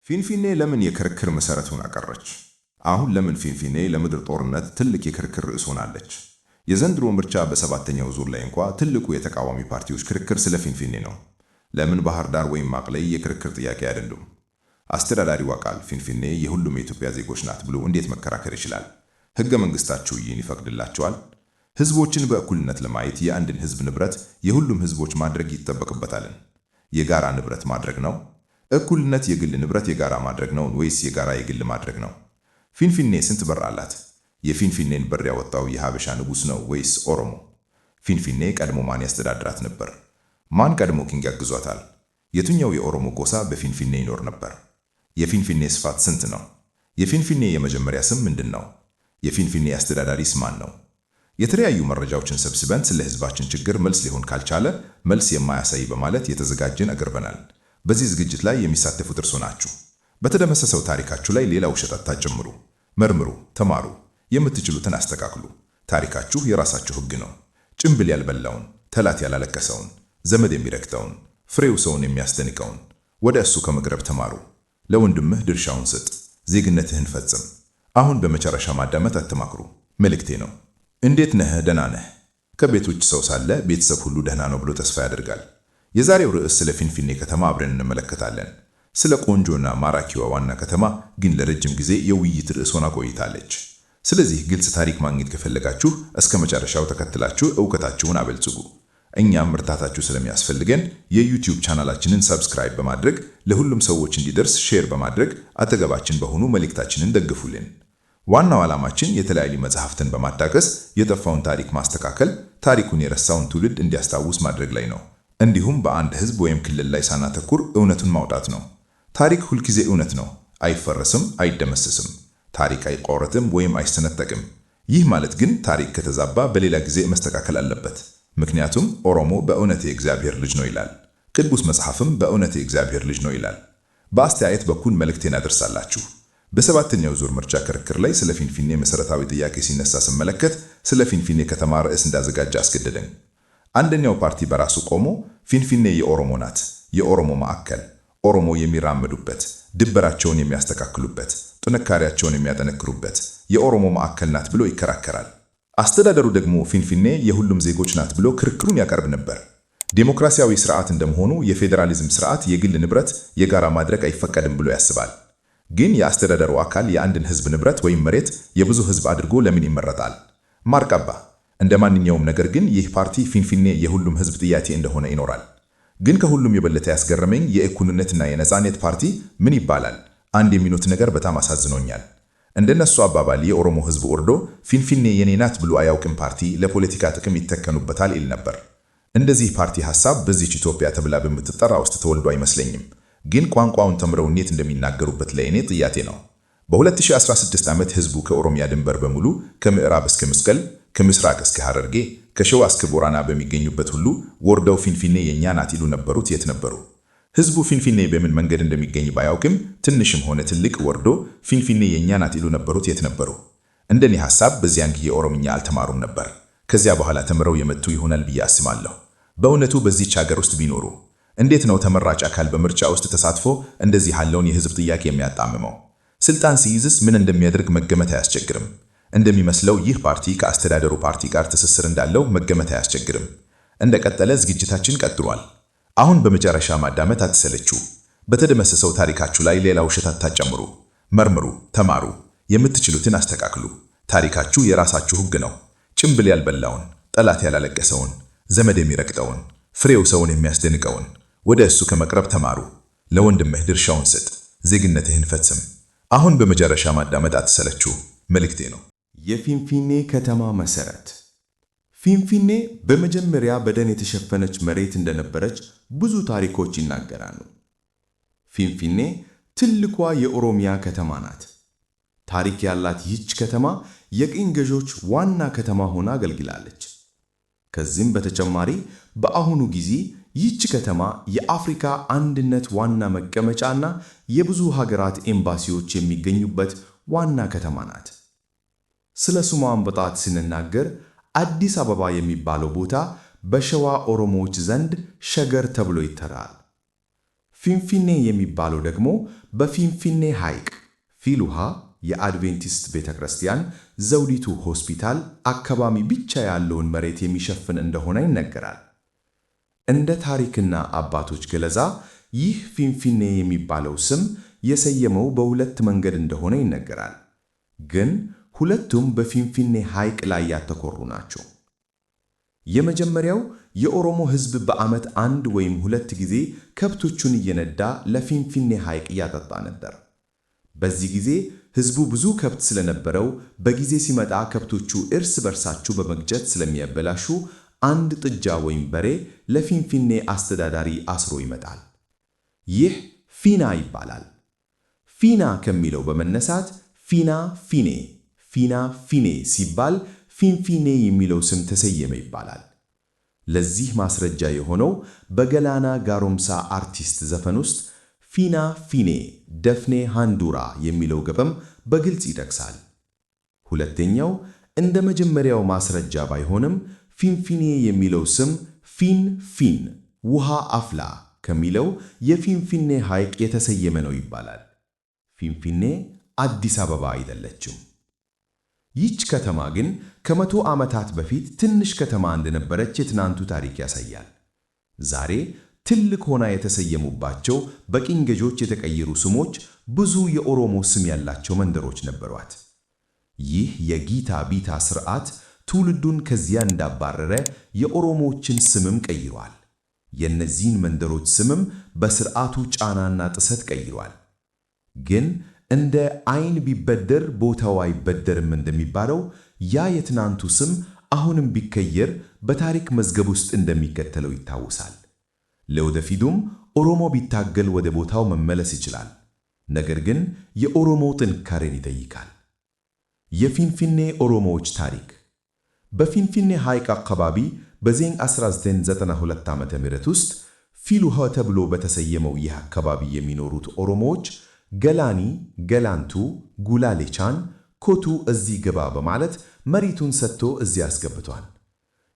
ፊንፊኔ ለምን የክርክር መሰረቱን አቀረች? አሁን ለምን ፊንፊኔ ለምድር ጦርነት ትልቅ የክርክር ርዕስ ሆናለች? የዘንድሮ ምርጫ በሰባተኛው ዙር ላይ እንኳ ትልቁ የተቃዋሚ ፓርቲዎች ክርክር ስለ ፊንፊኔ ነው። ለምን ባህር ዳር ወይም ማቅለይ የክርክር ጥያቄ አይደሉም? አስተዳዳሪው አካል ፊንፊኔ የሁሉም የኢትዮጵያ ዜጎች ናት ብሎ እንዴት መከራከር ይችላል? ሕገ መንግሥታቸው ይህን ይፈቅድላቸዋል? ሕዝቦችን በእኩልነት ለማየት የአንድን ሕዝብ ንብረት የሁሉም ሕዝቦች ማድረግ ይጠበቅበታልን? የጋራ ንብረት ማድረግ ነው? እኩልነት የግል ንብረት የጋራ ማድረግ ነው ወይስ የጋራ የግል ማድረግ ነው? ፊንፊኔ ስንት በር አላት? የፊንፊኔን በር ያወጣው የሀበሻ ንጉሥ ነው ወይስ ኦሮሞ? ፊንፊኔ ቀድሞ ማን ያስተዳድራት ነበር? ማን ቀድሞ ኪንግ ያግዟታል? የትኛው የኦሮሞ ጎሳ በፊንፊኔ ይኖር ነበር? የፊንፊኔ ስፋት ስንት ነው? የፊንፊኔ የመጀመሪያ ስም ምንድን ነው? የፊንፊኔ አስተዳዳሪስ ማን ነው? የተለያዩ መረጃዎችን ሰብስበን ስለ ሕዝባችን ችግር መልስ ሊሆን ካልቻለ መልስ የማያሳይ በማለት የተዘጋጀን አቅርበናል። በዚህ ዝግጅት ላይ የሚሳተፉት እርሶ ናችሁ። በተደመሰሰው ታሪካችሁ ላይ ሌላ ውሸት አታጨምሩ። መርምሩ፣ ተማሩ፣ የምትችሉትን አስተካክሉ። ታሪካችሁ የራሳችሁ ሕግ ነው። ጭምብል ያልበላውን፣ ጠላት ያላለቀሰውን፣ ዘመድ የሚረግጠውን፣ ፍሬው ሰውን የሚያስደንቀውን ወደ እሱ ከመቅረብ ተማሩ። ለወንድምህ ድርሻውን ስጥ፣ ዜግነትህን ፈጽም። አሁን በመጨረሻ ማዳመጥ አትማክሩ መልእክቴ ነው። እንዴት ነህ? ደህና ነህ? ከቤት ውጭ ሰው ሳለ ቤተሰብ ሁሉ ደህና ነው ብሎ ተስፋ ያደርጋል። የዛሬው ርዕስ ስለ ፊንፊኔ ከተማ አብረን እንመለከታለን። ስለ ቆንጆና ማራኪዋ ዋና ከተማ ግን ለረጅም ጊዜ የውይይት ርዕስ ሆና ቆይታለች። ስለዚህ ግልጽ ታሪክ ማግኘት ከፈለጋችሁ እስከ መጨረሻው ተከትላችሁ ዕውቀታችሁን አበልጽጉ። እኛም እርዳታችሁ ስለሚያስፈልገን የዩቲዩብ ቻናላችንን ሰብስክራይብ በማድረግ ለሁሉም ሰዎች እንዲደርስ ሼር በማድረግ አጠገባችን በሆኑ መልእክታችንን ደግፉልን። ዋናው ዓላማችን የተለያዩ መጽሐፍትን በማጣቀስ የጠፋውን ታሪክ ማስተካከል፣ ታሪኩን የረሳውን ትውልድ እንዲያስታውስ ማድረግ ላይ ነው። እንዲሁም በአንድ ሕዝብ ወይም ክልል ላይ ሳናተኩር እውነቱን ማውጣት ነው። ታሪክ ሁልጊዜ እውነት ነው። አይፈረስም፣ አይደመሰስም። ታሪክ አይቆረጥም ወይም አይሰነጠቅም። ይህ ማለት ግን ታሪክ ከተዛባ በሌላ ጊዜ መስተካከል አለበት። ምክንያቱም ኦሮሞ በእውነት የእግዚአብሔር ልጅ ነው ይላል። ቅዱስ መጽሐፍም በእውነት የእግዚአብሔር ልጅ ነው ይላል። በአስተያየት በኩል መልእክቴን አደርሳላችሁ። በሰባተኛው ዙር ምርጫ ክርክር ላይ ስለ ፊንፊኔ መሰረታዊ ጥያቄ ሲነሳ ስመለከት ስለ ፊንፊኔ ከተማ ርዕስ እንዳዘጋጀ አስገደደኝ። አንደኛው ፓርቲ በራሱ ቆሞ ፊንፊኔ የኦሮሞ ናት፣ የኦሮሞ ማዕከል፣ ኦሮሞ የሚራመዱበት፣ ድንበራቸውን የሚያስተካክሉበት፣ ጥንካሬያቸውን የሚያጠነክሩበት የኦሮሞ ማዕከል ናት ብሎ ይከራከራል። አስተዳደሩ ደግሞ ፊንፊኔ የሁሉም ዜጎች ናት ብሎ ክርክሩን ያቀርብ ነበር። ዴሞክራሲያዊ ስርዓት እንደመሆኑ የፌዴራሊዝም ስርዓት የግል ንብረት የጋራ ማድረግ አይፈቀድም ብሎ ያስባል። ግን የአስተዳደሩ አካል የአንድን ሕዝብ ንብረት ወይም መሬት የብዙ ሕዝብ አድርጎ ለምን ይመረጣል? ማርቃባ እንደ ማንኛውም ነገር ግን ይህ ፓርቲ ፊንፊኔ የሁሉም ሕዝብ ጥያቄ እንደሆነ ይኖራል። ግን ከሁሉም የበለጠ ያስገረመኝ የእኩልነትና የነጻነት ፓርቲ ምን ይባላል? አንድ የሚሉት ነገር በጣም አሳዝኖኛል። እንደነሱ አባባል የኦሮሞ ሕዝብ ወርዶ ፊንፊኔ የኔ ናት ብሎ አያውቅም፣ ፓርቲ ለፖለቲካ ጥቅም ይተከኑበታል ይል ነበር። እንደዚህ ፓርቲ ሐሳብ በዚች ኢትዮጵያ ተብላ በምትጠራ ውስጥ ተወልዶ አይመስለኝም። ግን ቋንቋውን ተምረው እንዴት እንደሚናገሩበት ለእኔ ጥያቄ ነው። በ2016 ዓመት ሕዝቡ ከኦሮሚያ ድንበር በሙሉ ከምዕራብ እስከ መስቀል፣ ከምስራቅ እስከ ሐረርጌ፣ ከሸዋ እስከ ቦራና በሚገኙበት ሁሉ ወርደው ፊንፊኔ የኛ ናት ይሉ ነበሩት። የት ነበሩ? ሕዝቡ ፊንፊኔ በምን መንገድ እንደሚገኝ ባያውቅም ትንሽም ሆነ ትልቅ ወርዶ ፊንፊኔ የኛ ናት ይሉ ነበሩት። የት ነበሩ? እንደኔ ሐሳብ በዚያን ጊዜ ኦሮምኛ አልተማሩም ነበር። ከዚያ በኋላ ተምረው የመጡ ይሆናል ብዬ አስባለሁ። በእውነቱ በዚች ሀገር ውስጥ ቢኖሩ እንዴት ነው ተመራጭ አካል በምርጫ ውስጥ ተሳትፎ እንደዚህ ያለውን የሕዝብ ጥያቄ የሚያጣምመው? ስልጣን ሲይዝስ ምን እንደሚያደርግ መገመት አያስቸግርም። እንደሚመስለው ይህ ፓርቲ ከአስተዳደሩ ፓርቲ ጋር ትስስር እንዳለው መገመት አያስቸግርም። እንደቀጠለ ዝግጅታችን ቀጥሏል። አሁን በመጨረሻ ማዳመጥ አትሰለቹ። በተደመሰሰው ታሪካችሁ ላይ ሌላ ውሸት አታጨምሩ። መርምሩ፣ ተማሩ፣ የምትችሉትን አስተካክሉ። ታሪካችሁ የራሳችሁ ሕግ ነው። ጭምብል ያልበላውን፣ ጠላት ያላለቀሰውን፣ ዘመድ የሚረግጠውን፣ ፍሬው ሰውን የሚያስደንቀውን ወደ እሱ ከመቅረብ ተማሩ። ለወንድምህ ድርሻውን ስጥ፣ ዜግነትህን ፈጽም። አሁን በመጨረሻ ማዳመጥ አትሰለቹ መልእክቴ ነው። የፊንፊኔ ከተማ መሰረት። ፊንፊኔ በመጀመሪያ በደን የተሸፈነች መሬት እንደነበረች ብዙ ታሪኮች ይናገራሉ። ፊንፊኔ ትልቋ የኦሮሚያ ከተማ ናት። ታሪክ ያላት ይህች ከተማ የቅኝ ገዦች ዋና ከተማ ሆና አገልግላለች። ከዚህም በተጨማሪ በአሁኑ ጊዜ ይህች ከተማ የአፍሪካ አንድነት ዋና መቀመጫና የብዙ ሀገራት ኤምባሲዎች የሚገኙበት ዋና ከተማ ናት። ስለ ስሟ አመጣጥ ስንናገር አዲስ አበባ የሚባለው ቦታ በሸዋ ኦሮሞዎች ዘንድ ሸገር ተብሎ ይጠራል። ፊንፊኔ የሚባለው ደግሞ በፊንፊኔ ሐይቅ ፊሉሃ የአድቬንቲስት ቤተ ክርስቲያን ዘውዲቱ ሆስፒታል አካባቢ ብቻ ያለውን መሬት የሚሸፍን እንደሆነ ይነገራል። እንደ ታሪክና አባቶች ገለጻ ይህ ፊንፊኔ የሚባለው ስም የሰየመው በሁለት መንገድ እንደሆነ ይነገራል። ግን ሁለቱም በፊንፊኔ ሐይቅ ላይ ያተኮሩ ናቸው። የመጀመሪያው የኦሮሞ ሕዝብ በዓመት 1 ወይም 2 ጊዜ ከብቶቹን እየነዳ ለፊንፊኔ ሐይቅ ያጠጣ ነበር። በዚህ ጊዜ ሕዝቡ ብዙ ከብት ስለነበረው በጊዜ ሲመጣ ከብቶቹ እርስ በርሳቸው በመግጨት ስለሚያበላሹ አንድ ጥጃ ወይም በሬ ለፊንፊኔ አስተዳዳሪ አስሮ ይመጣል። ይህ ፊና ይባላል። ፊና ከሚለው በመነሳት ፊና ፊኔ፣ ፊና ፊኔ ሲባል ፊንፊኔ የሚለው ስም ተሰየመ ይባላል። ለዚህ ማስረጃ የሆነው በገላና ጋሮምሳ አርቲስት ዘፈን ውስጥ ፊና ፊኔ ደፍኔ ሃንዱራ የሚለው ገበም በግልጽ ይጠቅሳል። ሁለተኛው እንደ መጀመሪያው ማስረጃ ባይሆንም ፊንፊኔ የሚለው ስም ፊን ፊን ውሃ አፍላ ከሚለው የፊንፊኔ ሐይቅ የተሰየመ ነው ይባላል። ፊንፊኔ አዲስ አበባ አይደለችም። ይህች ከተማ ግን ከ100 ዓመታት በፊት ትንሽ ከተማ እንደነበረች የትናንቱ ታሪክ ያሳያል። ዛሬ ትልቅ ሆና የተሰየሙባቸው በቅኝ ገዢዎች የተቀየሩ ስሞች ብዙ የኦሮሞ ስም ያላቸው መንደሮች ነበሯት። ይህ የጊታ ቢታ ሥርዓት ትውልዱን ከዚያ እንዳባረረ የኦሮሞዎችን ስምም ቀይሯል። የእነዚህን መንደሮች ስምም በሥርዓቱ ጫናና ጥሰት ቀይሯል። ግን እንደ ዓይን ቢበደር ቦታው አይበደርም እንደሚባለው ያ የትናንቱ ስም አሁንም ቢቀየር በታሪክ መዝገብ ውስጥ እንደሚከተለው ይታወሳል። ለወደፊቱም ኦሮሞ ቢታገል ወደ ቦታው መመለስ ይችላል። ነገር ግን የኦሮሞ ጥንካሬን ይጠይቃል። የፊንፊኔ ኦሮሞዎች ታሪክ በፊንፊኔ ሐይቅ አካባቢ በ1992 ዓ.ም ውስጥ ፊሉሃ ተብሎ በተሰየመው ይህ አካባቢ የሚኖሩት ኦሮሞዎች ገላኒ፣ ገላንቱ፣ ጉላሌቻን፣ ኮቱ እዚህ ግባ በማለት መሬቱን ሰጥቶ እዚህ አስገብቷል።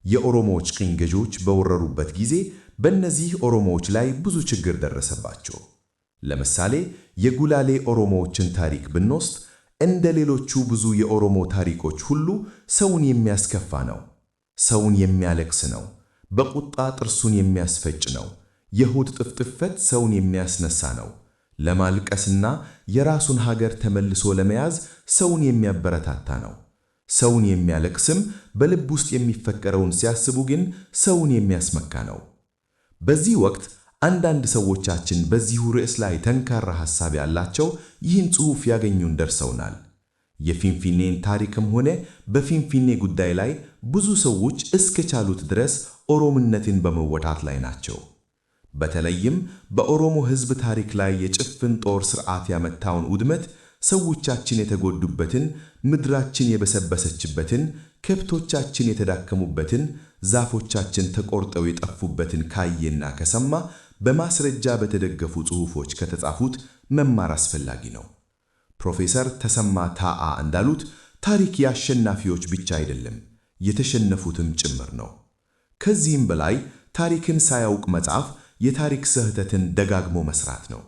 የኦሮሞዎች ቅኝ ገዢዎች በወረሩበት ጊዜ በእነዚህ ኦሮሞዎች ላይ ብዙ ችግር ደረሰባቸው። ለምሳሌ የጉላሌ ኦሮሞዎችን ታሪክ ብንወስድ እንደ ሌሎቹ ብዙ የኦሮሞ ታሪኮች ሁሉ ሰውን የሚያስከፋ ነው። ሰውን የሚያለቅስ ነው። በቁጣ ጥርሱን የሚያስፈጭ ነው። የሆድ ጥፍጥፈት ሰውን የሚያስነሳ ነው። ለማልቀስና የራሱን ሀገር ተመልሶ ለመያዝ ሰውን የሚያበረታታ ነው። ሰውን የሚያለቅስም በልብ ውስጥ የሚፈቀረውን ሲያስቡ ግን ሰውን የሚያስመካ ነው። በዚህ ወቅት አንዳንድ ሰዎቻችን በዚሁ ርዕስ ላይ ጠንካራ ሐሳብ ያላቸው ይህን ጽሑፍ ያገኙን ደርሰውናል። የፊንፊኔን ታሪክም ሆነ በፊንፊኔ ጉዳይ ላይ ብዙ ሰዎች እስከቻሉት ድረስ ኦሮምነትን በመወጣት ላይ ናቸው። በተለይም በኦሮሞ ሕዝብ ታሪክ ላይ የጭፍን ጦር ሥርዓት ያመጣውን ውድመት፣ ሰዎቻችን የተጎዱበትን፣ ምድራችን የበሰበሰችበትን፣ ከብቶቻችን የተዳከሙበትን፣ ዛፎቻችን ተቆርጠው የጠፉበትን ካየና ከሰማ በማስረጃ በተደገፉ ጽሑፎች ከተጻፉት መማር አስፈላጊ ነው። ፕሮፌሰር ተሰማ ታአ እንዳሉት ታሪክ የአሸናፊዎች ብቻ አይደለም፣ የተሸነፉትም ጭምር ነው። ከዚህም በላይ ታሪክን ሳያውቅ መጻፍ የታሪክ ስህተትን ደጋግሞ መስራት ነው።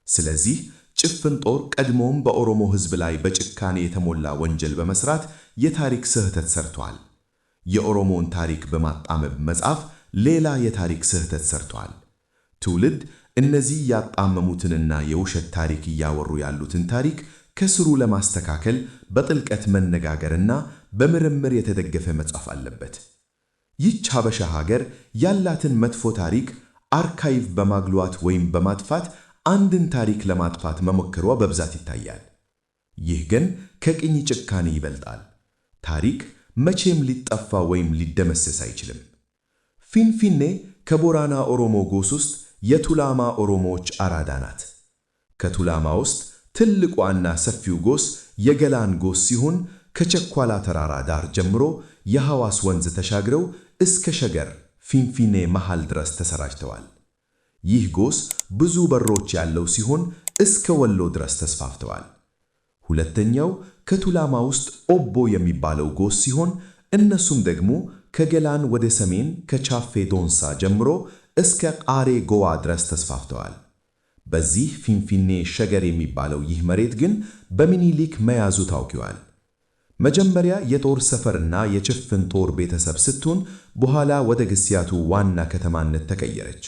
ስለዚህ ጭፍን ጦር ቀድሞም በኦሮሞ ሕዝብ ላይ በጭካኔ የተሞላ ወንጀል በመስራት የታሪክ ስህተት ሰርቷል። የኦሮሞን ታሪክ በማጣመም መጻፍ ሌላ የታሪክ ስህተት ሰርቷል። ትውልድ እነዚህ ያጣመሙትንና የውሸት ታሪክ እያወሩ ያሉትን ታሪክ ከስሩ ለማስተካከል በጥልቀት መነጋገርና በምርምር የተደገፈ መጻፍ አለበት። ይህች ሀበሻ ሀገር ያላትን መጥፎ ታሪክ አርካይቭ በማግሏት ወይም በማጥፋት አንድን ታሪክ ለማጥፋት መሞከሯ በብዛት ይታያል። ይህ ግን ከቅኝ ጭካኔ ይበልጣል። ታሪክ መቼም ሊጠፋ ወይም ሊደመሰስ አይችልም። ፊንፊኔ ከቦራና ኦሮሞ ጎስ ውስጥ የቱላማ ኦሮሞዎች አራዳ ናት። ከቱላማ ውስጥ ትልቋና ሰፊው ጎስ የገላን ጎስ ሲሆን ከቸኳላ ተራራ ዳር ጀምሮ የሐዋስ ወንዝ ተሻግረው እስከ ሸገር ፊንፊኔ መሃል ድረስ ተሰራጭተዋል። ይህ ጎስ ብዙ በሮች ያለው ሲሆን እስከ ወሎ ድረስ ተስፋፍተዋል። ሁለተኛው ከቱላማ ውስጥ ኦቦ የሚባለው ጎስ ሲሆን እነሱም ደግሞ ከገላን ወደ ሰሜን ከቻፌ ዶንሳ ጀምሮ እስከ ቃሬ ጎዋ ድረስ ተስፋፍተዋል። በዚህ ፊንፊኔ ሸገር የሚባለው ይህ መሬት ግን በሚኒሊክ መያዙ ታውቋል። መጀመሪያ የጦር ሰፈርና የጭፍን ጦር ቤተሰብ ስትሆን በኋላ ወደ ግስያቱ ዋና ከተማነት ተቀየረች።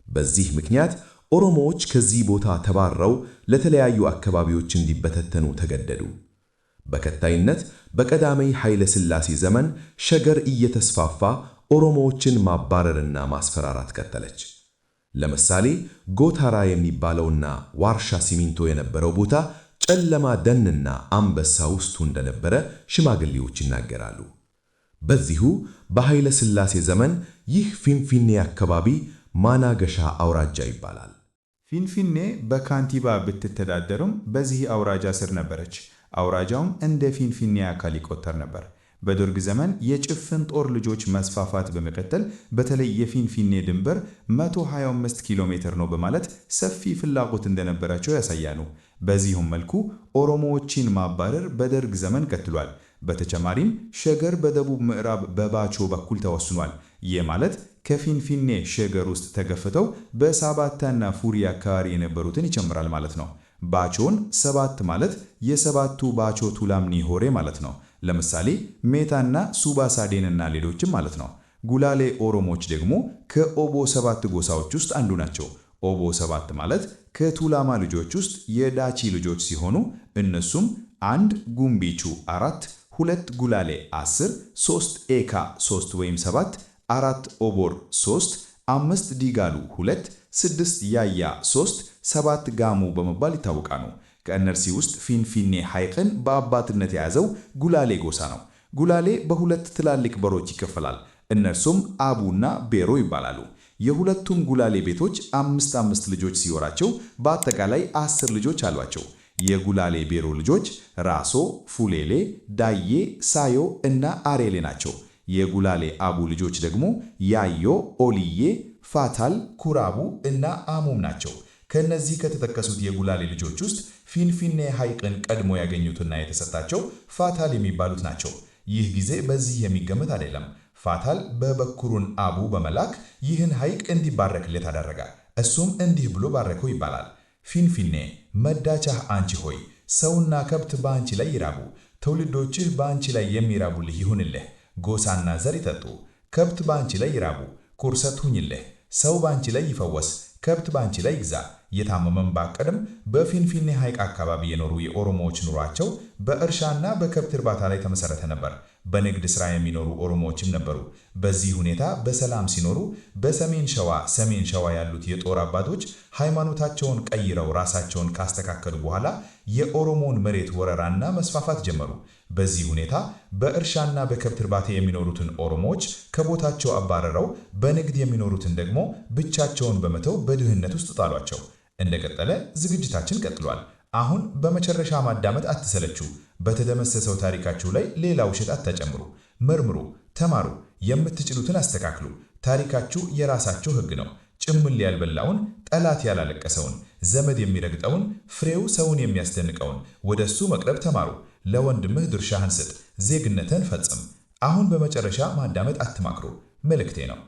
በዚህ ምክንያት ኦሮሞዎች ከዚህ ቦታ ተባረው ለተለያዩ አካባቢዎች እንዲበተተኑ ተገደዱ። በቀጣይነት በቀዳማዊ ኃይለ ሥላሴ ዘመን ሸገር እየተስፋፋ ኦሮሞዎችን ማባረርና ማስፈራራት ቀጠለች። ለምሳሌ ጎታራ የሚባለውና ዋርሻ ሲሚንቶ የነበረው ቦታ ጨለማ ደንና አንበሳ ውስጡ እንደነበረ ሽማግሌዎች ይናገራሉ። በዚሁ በኃይለ ሥላሴ ዘመን ይህ ፊንፊኔ አካባቢ ማናገሻ አውራጃ ይባላል። ፊንፊኔ በካንቲባ ብትተዳደርም በዚህ አውራጃ ስር ነበረች። አውራጃውም እንደ ፊንፊኔ አካል ይቆጠር ነበር። በደርግ ዘመን የጭፍን ጦር ልጆች መስፋፋት በመቀጠል በተለይ የፊንፊኔ ድንበር 125 ኪሎ ሜትር ነው በማለት ሰፊ ፍላጎት እንደነበራቸው ያሳያሉ። በዚሁም መልኩ ኦሮሞዎችን ማባረር በደርግ ዘመን ቀጥሏል። በተጨማሪም ሸገር በደቡብ ምዕራብ በባቾ በኩል ተወስኗል። ይህ ማለት ከፊንፊኔ ሸገር ውስጥ ተገፍተው በሳባታና ፉሪ አካባቢ የነበሩትን ይጨምራል ማለት ነው። ባቾን ሰባት ማለት የሰባቱ ባቾ ቱላምኒ ሆሬ ማለት ነው። ለምሳሌ ሜታና ሱባ ሳዴንና ሌሎችም ማለት ነው። ጉላሌ ኦሮሞዎች ደግሞ ከኦቦ ሰባት ጎሳዎች ውስጥ አንዱ ናቸው። ኦቦ ሰባት ማለት ከቱላማ ልጆች ውስጥ የዳቺ ልጆች ሲሆኑ እነሱም 1 ጉምቢቹ 4 2 ጉላሌ 10 3 ኤካ 3 ወይም 7 4 ኦቦር 3 5 ዲጋሉ 2 6 ያያ 3 7 ጋሙ በመባል ይታወቃሉ። ከእነርዚህ ውስጥ ፊንፊኔ ሐይቅን በአባትነት የያዘው ጉላሌ ጎሳ ነው። ጉላሌ በሁለት ትላልቅ በሮች ይከፈላል። እነርሱም አቡና ቤሮ ይባላሉ። የሁለቱም ጉላሌ ቤቶች 5 ልጆች ሲወራቸው በአጠቃላይ 10 ልጆች አሏቸው። የጉላሌ ቤሮ ልጆች ራሶ፣ ፉሌሌ፣ ዳዬ፣ ሳዮ እና አሬሌ ናቸው። የጉላሌ አቡ ልጆች ደግሞ ያዮ፣ ኦልዬ፣ ፋታል፣ ኩራቡ እና አሙም ናቸው። ከነዚህ ከተጠቀሱት የጉላሌ ልጆች ውስጥ ፊንፊኔ ሐይቅን ቀድሞ ያገኙትና የተሰጣቸው ፋታል የሚባሉት ናቸው። ይህ ጊዜ በዚህ የሚገመት አይደለም። ፋታል በበኩሩን አቡ በመላክ ይህን ሐይቅ እንዲባረክለት አደረገ። እሱም እንዲህ ብሎ ባረከው ይባላል። ፊንፊኔ መዳቻህ አንቺ ሆይ ሰውና ከብት በአንቺ ላይ ይራቡ፣ ትውልዶችህ በአንቺ ላይ የሚራቡልህ ይሁንልህ። ጎሳና ዘር ይጠጡ፣ ከብት በአንቺ ላይ ይራቡ፣ ቁርሰት ሁኝልህ። ሰው በአንቺ ላይ ይፈወስ፣ ከብት በአንቺ ላይ ይግዛ። የታመመን ባቀድም በፊንፊኔ ሐይቅ አካባቢ የኖሩ የኦሮሞዎች ኑሯቸው በእርሻና በከብት እርባታ ላይ ተመሰረተ ነበር። በንግድ ሥራ የሚኖሩ ኦሮሞዎችም ነበሩ። በዚህ ሁኔታ በሰላም ሲኖሩ በሰሜን ሸዋ ያሉት የጦር አባቶች ሃይማኖታቸውን ቀይረው ራሳቸውን ካስተካከሉ በኋላ የኦሮሞን መሬት ወረራና መስፋፋት ጀመሩ። በዚህ ሁኔታ በእርሻና በከብት እርባታ የሚኖሩትን ኦሮሞዎች ከቦታቸው አባረረው በንግድ የሚኖሩትን ደግሞ ብቻቸውን በመተው በድህነት ውስጥ ጣሏቸው። እንደቀጠለ ዝግጅታችን ቀጥሏል። አሁን በመጨረሻ ማዳመጥ አትሰለቹ። በተደመሰሰው ታሪካችሁ ላይ ሌላ ውሸት አትጨምሩ። መርምሩ፣ ተማሩ፣ የምትችሉትን አስተካክሉ። ታሪካችሁ የራሳችሁ ሕግ ነው። ጭምብል ያልበላውን፣ ጠላት ያላለቀሰውን፣ ዘመድ የሚረግጠውን፣ ፍሬው ሰውን የሚያስደንቀውን ወደሱ መቅረብ ተማሩ። ለወንድምህ ድርሻህን ስጥ፣ ዜግነትን ፈጽም። አሁን በመጨረሻ ማዳመጥ አትማክሩ መልእክቴ ነው።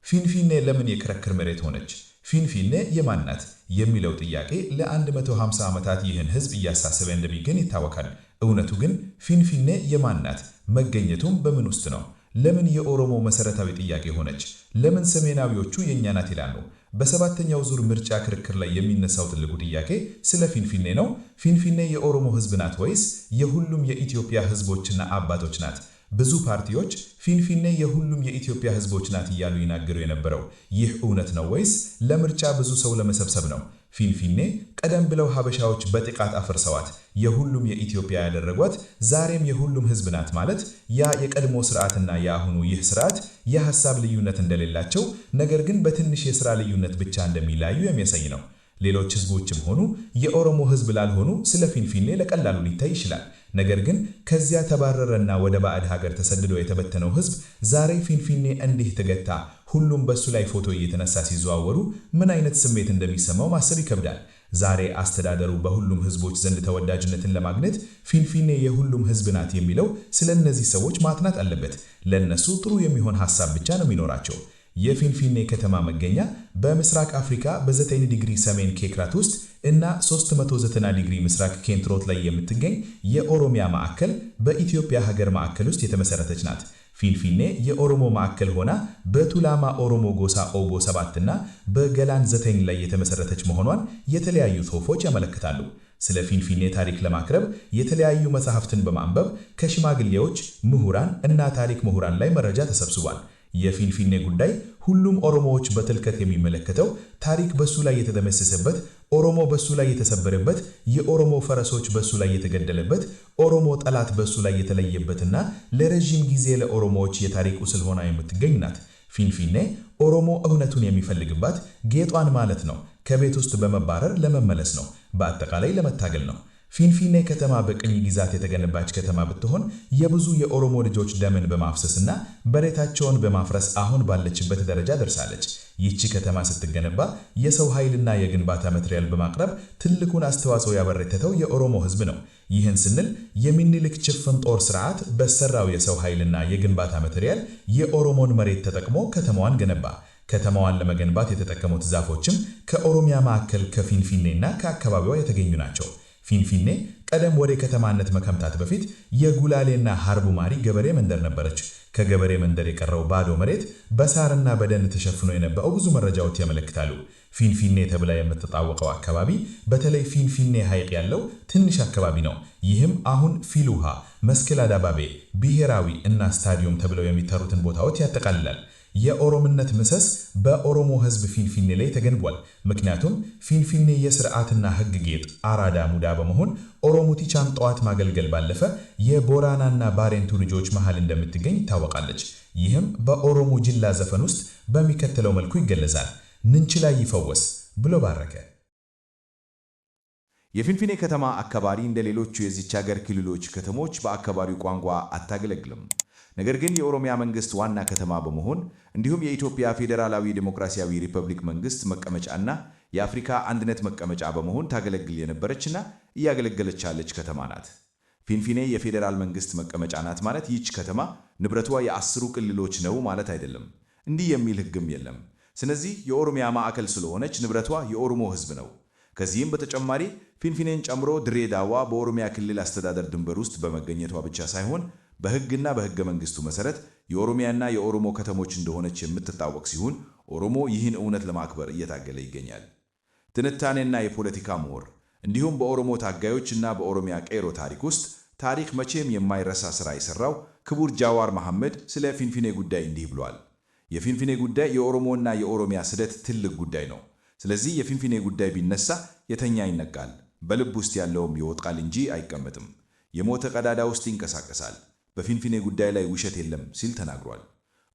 ፊንፊኔ ለምን የክርክር መሬት ሆነች? ፊንፊኔ የማን ናት የሚለው ጥያቄ ለ150 ዓመታት ይህን ሕዝብ እያሳሰበ እንደሚገኝ ይታወቃል። እውነቱ ግን ፊንፊኔ የማን ናት? መገኘቱም በምን ውስጥ ነው? ለምን የኦሮሞ መሰረታዊ ጥያቄ ሆነች? ለምን ሰሜናዊዎቹ የኛ ናት ይላሉ? በሰባተኛው ዙር ምርጫ ክርክር ላይ የሚነሳው ትልቁ ጥያቄ ስለ ፊንፊኔ ነው። ፊንፊኔ የኦሮሞ ሕዝብ ናት ወይስ የሁሉም የኢትዮጵያ ሕዝቦችና አባቶች ናት? ብዙ ፓርቲዎች ፊንፊኔ የሁሉም የኢትዮጵያ ሕዝቦች ናት እያሉ ይናገሩ የነበረው ይህ እውነት ነው ወይስ ለምርጫ ብዙ ሰው ለመሰብሰብ ነው? ፊንፊኔ ቀደም ብለው ሀበሻዎች በጥቃት አፍርሰዋት የሁሉም የኢትዮጵያ ያደረጓት ዛሬም የሁሉም ሕዝብ ናት ማለት ያ የቀድሞ ስርዓትና የአሁኑ ይህ ስርዓት የሐሳብ ልዩነት እንደሌላቸው ነገር ግን በትንሽ የሥራ ልዩነት ብቻ እንደሚለያዩ የሚያሳይ ነው። ሌሎች ሕዝቦችም ሆኑ የኦሮሞ ሕዝብ ላልሆኑ ስለ ፊንፊኔ ለቀላሉ ሊታይ ይችላል። ነገር ግን ከዚያ ተባረረና ወደ ባዕድ ሀገር ተሰድዶ የተበተነው ሕዝብ ዛሬ ፊንፊኔ እንዲህ ተገታ፣ ሁሉም በሱ ላይ ፎቶ እየተነሳ ሲዘዋወሩ ምን አይነት ስሜት እንደሚሰማው ማሰብ ይከብዳል። ዛሬ አስተዳደሩ በሁሉም ሕዝቦች ዘንድ ተወዳጅነትን ለማግኘት ፊንፊኔ የሁሉም ሕዝብ ናት የሚለው ስለ እነዚህ ሰዎች ማጥናት አለበት። ለነሱ ጥሩ የሚሆን ሐሳብ ብቻ ነው የሚኖራቸው። የፊንፊኔ ከተማ መገኛ በምስራቅ አፍሪካ በ9 ዲግሪ ሰሜን ኬክራት ውስጥ እና 390 ዲግሪ ምስራቅ ኬንትሮት ላይ የምትገኝ የኦሮሚያ ማዕከል በኢትዮጵያ ሀገር ማዕከል ውስጥ የተመሰረተች ናት። ፊንፊኔ የኦሮሞ ማዕከል ሆና በቱላማ ኦሮሞ ጎሳ ኦቦ 7 እና በገላን 9 ላይ የተመሰረተች መሆኗን የተለያዩ ጽሑፎች ያመለክታሉ። ስለ ፊንፊኔ ታሪክ ለማቅረብ የተለያዩ መጽሐፍትን በማንበብ ከሽማግሌዎች፣ ምሁራን እና ታሪክ ምሁራን ላይ መረጃ ተሰብስቧል። የፊንፊኔ ጉዳይ ሁሉም ኦሮሞዎች በጥልቀት የሚመለከተው ታሪክ በሱ ላይ የተደመሰሰበት፣ ኦሮሞ በሱ ላይ የተሰበረበት፣ የኦሮሞ ፈረሶች በሱ ላይ የተገደለበት፣ ኦሮሞ ጠላት በሱ ላይ የተለየበትና ለረጅም ጊዜ ለኦሮሞዎች የታሪክ ቁስል ሆና የምትገኝ ናት። ፊንፊኔ ኦሮሞ እውነቱን የሚፈልግባት ጌጧን ማለት ነው። ከቤት ውስጥ በመባረር ለመመለስ ነው። በአጠቃላይ ለመታገል ነው። ፊንፊኔ ከተማ በቅኝ ግዛት የተገነባች ከተማ ብትሆን የብዙ የኦሮሞ ልጆች ደምን በማፍሰስና መሬታቸውን በማፍረስ አሁን ባለችበት ደረጃ ደርሳለች። ይህች ከተማ ስትገነባ የሰው ኃይልና የግንባታ ማቴሪያል በማቅረብ ትልቁን አስተዋጽኦ ያበረከተው የኦሮሞ ሕዝብ ነው። ይህን ስንል የሚኒልክ ጭፍን ጦር ስርዓት በሰራው የሰው ኃይልና የግንባታ ማቴሪያል የኦሮሞን መሬት ተጠቅሞ ከተማዋን ገነባ። ከተማዋን ለመገንባት የተጠቀሙት ዛፎችም ከኦሮሚያ ማዕከል ከፊንፊኔና ከአካባቢዋ የተገኙ ናቸው። ፊንፊኔ ቀደም ወደ ከተማነት መከምታት በፊት የጉላሌና ሀርቡማሪ ገበሬ መንደር ነበረች። ከገበሬ መንደር የቀረው ባዶ መሬት በሳርና በደን ተሸፍኖ የነበረው ብዙ መረጃዎች ያመለክታሉ። ፊንፊኔ ተብላ የምትታወቀው አካባቢ በተለይ ፊንፊኔ ሐይቅ ያለው ትንሽ አካባቢ ነው። ይህም አሁን ፊልውሃ፣ መስቀል አደባባይ፣ ብሔራዊ እና ስታዲየም ተብለው የሚጠሩትን ቦታዎች ያጠቃልላል። የኦሮምነት ምሰስ በኦሮሞ ሕዝብ ፊንፊኔ ላይ ተገንቧል። ምክንያቱም ፊንፊኔ የስርዓትና ሕግ ጌጥ አራዳ ሙዳ በመሆን ኦሮሞቲቻን ጠዋት ማገልገል ባለፈ የቦራናና ባሬንቱ ልጆች መሃል እንደምትገኝ ይታወቃለች። ይህም በኦሮሞ ጅላ ዘፈን ውስጥ በሚከተለው መልኩ ይገለጻል። ንንችላ ይፈወስ ብሎ ባረከ። የፊንፊኔ ከተማ አካባቢ እንደ ሌሎቹ የዚች ሀገር ክልሎች ከተሞች በአካባቢው ቋንቋ አታገለግልም። ነገር ግን የኦሮሚያ መንግስት ዋና ከተማ በመሆን እንዲሁም የኢትዮጵያ ፌዴራላዊ ዴሞክራሲያዊ ሪፐብሊክ መንግስት መቀመጫና የአፍሪካ አንድነት መቀመጫ በመሆን ታገለግል የነበረችና እያገለገለች ያለች ከተማ ናት። ፊንፊኔ የፌዴራል መንግስት መቀመጫ ናት ማለት ይህች ከተማ ንብረቷ የ10 ክልሎች ነው ማለት አይደለም። እንዲህ የሚል ህግም የለም። ስለዚህ የኦሮሚያ ማዕከል ስለሆነች ንብረቷ የኦሮሞ ህዝብ ነው። ከዚህም በተጨማሪ ፊንፊኔን ጨምሮ ድሬዳዋ በኦሮሚያ ክልል አስተዳደር ድንበር ውስጥ በመገኘቷ ብቻ ሳይሆን በህግና በህገ መንግስቱ መሰረት የኦሮሚያና የኦሮሞ ከተሞች እንደሆነች የምትታወቅ ሲሆን ኦሮሞ ይህን እውነት ለማክበር እየታገለ ይገኛል። ትንታኔና የፖለቲካ ምሁር እንዲሁም በኦሮሞ ታጋዮችና በኦሮሚያ ቄሮ ታሪክ ውስጥ ታሪክ መቼም የማይረሳ ሥራ የሠራው ክቡር ጃዋር መሐመድ ስለ ፊንፊኔ ጉዳይ እንዲህ ብሏል። የፊንፊኔ ጉዳይ የኦሮሞና የኦሮሚያ ስደት ትልቅ ጉዳይ ነው። ስለዚህ የፊንፊኔ ጉዳይ ቢነሳ የተኛ ይነቃል፣ በልብ ውስጥ ያለውም ይወጣል እንጂ አይቀመጥም። የሞተ ቀዳዳ ውስጥ ይንቀሳቀሳል። በፊንፊኔ ጉዳይ ላይ ውሸት የለም ሲል ተናግሯል።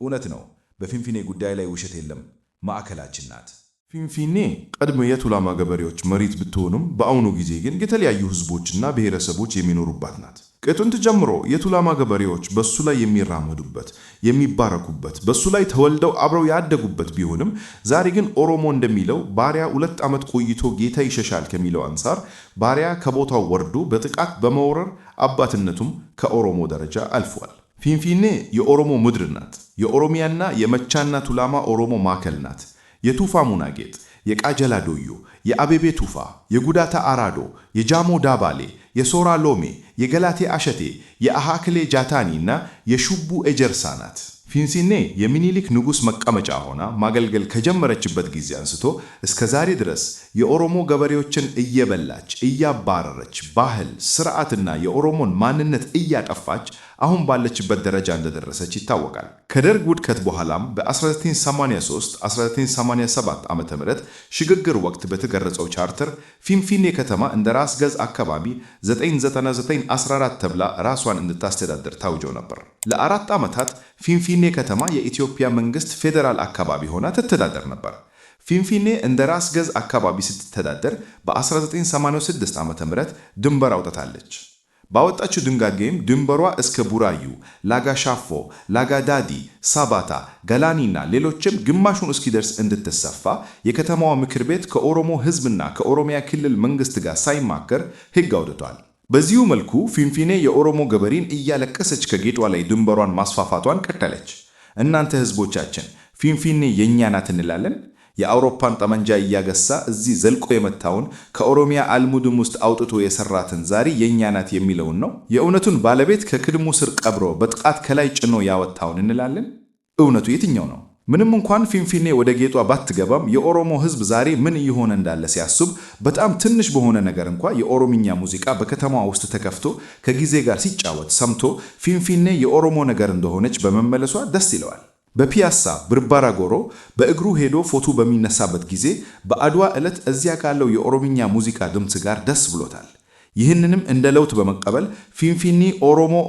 እውነት ነው። በፊንፊኔ ጉዳይ ላይ ውሸት የለም። ማዕከላችን ናት። ፊንፊኔ ቀድሞ የቱላማ ገበሬዎች መሬት ብትሆንም በአሁኑ ጊዜ ግን የተለያዩ ህዝቦችና ብሔረሰቦች የሚኖሩባት ናት። ከጥንት ጀምሮ የቱላማ ገበሬዎች በሱ ላይ የሚራመዱበት፣ የሚባረኩበት፣ በሱ ላይ ተወልደው አብረው ያደጉበት ቢሆንም ዛሬ ግን ኦሮሞ እንደሚለው ባሪያ 2 ዓመት ቆይቶ ጌታ ይሸሻል ከሚለው አንጻር ባሪያ ከቦታው ወርዶ በጥቃት በመውረር አባትነቱም ከኦሮሞ ደረጃ አልፏል። ፊንፊኔ የኦሮሞ ምድር ናት። የኦሮሚያና የመቻና ቱላማ ኦሮሞ ማዕከል ናት። የቱፋ ሙናጌጥ፣ የቃጀላ ዶዮ፣ የአቤቤ ቱፋ፣ የጉዳታ አራዶ፣ የጃሞ ዳባሌ፣ የሶራ ሎሜ፣ የገላቴ አሸቴ፣ የአሃክሌ ጃታኒ እና የሹቡ ኤጀርሳ ናት። ፊንፊኔ የሚኒሊክ ንጉሥ መቀመጫ ሆና ማገልገል ከጀመረችበት ጊዜ አንስቶ እስከ ዛሬ ድረስ የኦሮሞ ገበሬዎችን እየበላች እያባረረች ባህል፣ ስርዓትና የኦሮሞን ማንነት እያጠፋች አሁን ባለችበት ደረጃ እንደደረሰች ይታወቃል። ከደርግ ውድቀት በኋላም በ1983-1987 ዓ.ም ሽግግር ወቅት በተገረጸው ቻርተር ፊንፊኔ ከተማ እንደ ራስ ገዝ አካባቢ 99914 ተብላ ራሷን እንድታስተዳድር ታውጆ ነበር። ለ4 ዓመታት ፊንፊኔ ከተማ የኢትዮጵያ መንግስት ፌዴራል አካባቢ ሆና ትተዳደር ነበር። ፊንፊኔ እንደ ራስ ገዝ አካባቢ ስትተዳደር በ1986 ዓ.ም ድንበር አውጥታለች። ባወጣችው ድንጋጌም ድንበሯ እስከ ቡራዩ፣ ላጋ ሻፎ፣ ላጋ ዳዲ፣ ሳባታ፣ ገላኒና ሌሎችም ግማሹን እስኪደርስ እንድትሰፋ የከተማዋ ምክር ቤት ከኦሮሞ ሕዝብና ከኦሮሚያ ክልል መንግስት ጋር ሳይማከር ሕግ አውጥቷል። በዚሁ መልኩ ፊንፊኔ የኦሮሞ ገበሬን እያለቀሰች ከጌጧ ላይ ድንበሯን ማስፋፋቷን ቀጠለች። እናንተ ሕዝቦቻችን ፊንፊኔ የእኛ ናት እንላለን? የአውሮፓን ጠመንጃ እያገሳ እዚህ ዘልቆ የመታውን ከኦሮሚያ አልሙድም ውስጥ አውጥቶ የሰራትን ዛሬ የእኛ ናት የሚለውን ነው? የእውነቱን ባለቤት ከክድሙ ስር ቀብሮ በጥቃት ከላይ ጭኖ ያወጣውን እንላለን? እውነቱ የትኛው ነው? ምንም እንኳን ፊንፊኔ ወደ ጌጧ ባትገባም የኦሮሞ ሕዝብ ዛሬ ምን እየሆነ እንዳለ ሲያስብ በጣም ትንሽ በሆነ ነገር እንኳ የኦሮምኛ ሙዚቃ በከተማዋ ውስጥ ተከፍቶ ከጊዜ ጋር ሲጫወት ሰምቶ ፊንፊኔ የኦሮሞ ነገር እንደሆነች በመመለሷ ደስ ይለዋል። በፒያሳ ብርባራ ጎሮ በእግሩ ሄዶ ፎቶ በሚነሳበት ጊዜ በአድዋ ዕለት እዚያ ካለው የኦሮምኛ ሙዚቃ ድምፅ ጋር ደስ ብሎታል። ይህንንም እንደ ለውጥ በመቀበል ፊንፊኔ